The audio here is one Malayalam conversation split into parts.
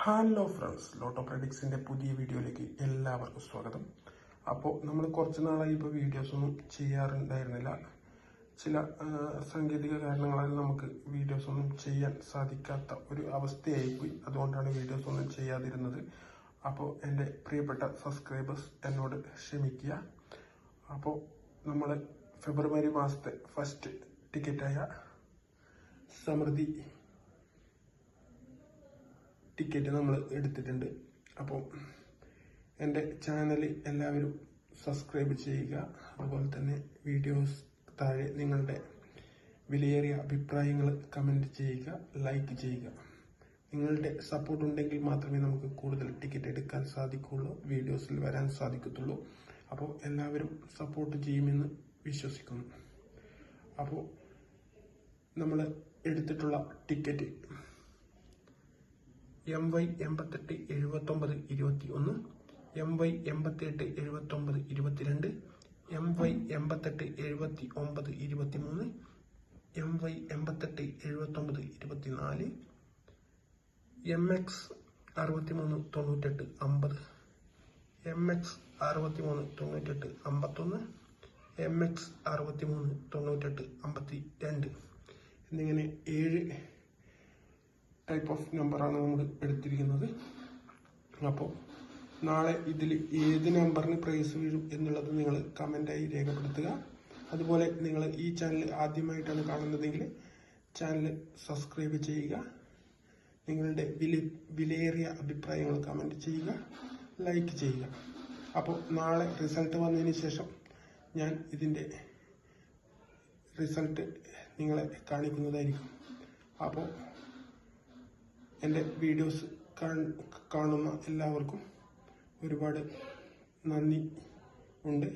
ഹലോ ഫ്രണ്ട്സ്, ലോട്ടോ പ്രഡിക്സിൻ്റെ പുതിയ വീഡിയോയിലേക്ക് എല്ലാവർക്കും സ്വാഗതം. അപ്പോൾ നമ്മൾ കുറച്ച് നാളായി ഇപ്പോൾ വീഡിയോസൊന്നും ചെയ്യാറുണ്ടായിരുന്നില്ല. ചില സാങ്കേതിക കാരണങ്ങളാൽ നമുക്ക് വീഡിയോസൊന്നും ചെയ്യാൻ സാധിക്കാത്ത ഒരു അവസ്ഥയായിപ്പോയി. അതുകൊണ്ടാണ് വീഡിയോസൊന്നും ചെയ്യാതിരുന്നത്. അപ്പോൾ എൻ്റെ പ്രിയപ്പെട്ട സബ്സ്ക്രൈബേഴ്സ് എന്നോട് ക്ഷമിക്കുക. അപ്പോൾ നമ്മൾ ഫെബ്രുവരി മാസത്തെ ഫസ്റ്റ് ടിക്കറ്റായ സമൃദ്ധി ടിക്കറ്റ് നമ്മൾ എടുത്തിട്ടുണ്ട്. അപ്പോൾ എൻ്റെ ചാനൽ എല്ലാവരും സബ്സ്ക്രൈബ് ചെയ്യുക. അതുപോലെ തന്നെ വീഡിയോസ് താഴെ നിങ്ങളുടെ വിലയേറിയ അഭിപ്രായങ്ങൾ കമൻറ്റ് ചെയ്യുക, ലൈക്ക് ചെയ്യുക. നിങ്ങളുടെ സപ്പോർട്ട് ഉണ്ടെങ്കിൽ മാത്രമേ നമുക്ക് കൂടുതൽ ടിക്കറ്റ് എടുക്കാൻ സാധിക്കുകയുള്ളൂ, വീഡിയോസിൽ വരാൻ സാധിക്കത്തുള്ളൂ. അപ്പോൾ എല്ലാവരും സപ്പോർട്ട് ചെയ്യുമെന്ന് വിശ്വസിക്കുന്നു. അപ്പോൾ നമ്മൾ എടുത്തിട്ടുള്ള ticket MY 88 79 21, MY 88 79 22, MY 88 79 23, MY 88 79 24, MX 63 98 50, MX 63 98 51, MX 63 98 52 എന്നിങ്ങനെ 7 ടൈപ്പ് ഓഫ് നമ്പറാണ് നമ്മൾ എടുത്തിരിക്കുന്നത്. അപ്പോൾ നാളെ ഇതിൽ ഏത് നമ്പറിന് പ്രൈസ് വീഴും എന്നുള്ളത് നിങ്ങൾ കമൻ്റായി രേഖപ്പെടുത്തുക. അതുപോലെ നിങ്ങൾ ഈ ചാനൽ ആദ്യമായിട്ടാണ് കാണുന്നതെങ്കിൽ ചാനൽ സബ്സ്ക്രൈബ് ചെയ്യുക. നിങ്ങളുടെ വിലയേറിയ അഭിപ്രായങ്ങൾ കമൻറ്റ് ചെയ്യുക, ലൈക്ക് ചെയ്യുക. അപ്പോൾ നാളെ റിസൾട്ട് വന്നതിന് ശേഷം ഞാൻ ഇതിൻ്റെ റിസൾട്ട് നിങ്ങളെ കാണിക്കുന്നതായിരിക്കും. അപ്പോൾ എൻ്റെ വീഡിയോസ് കാണുന്ന എല്ലാവർക്കും ഒരുപാട് നന്ദി ഉണ്ട്.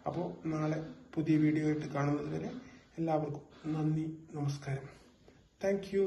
അപ്പോൾ നാളെ പുതിയ വീഡിയോ ആയിട്ട് കാണുന്നത് വരെ എല്ലാവർക്കും നന്ദി, നമസ്കാരം. Thank you.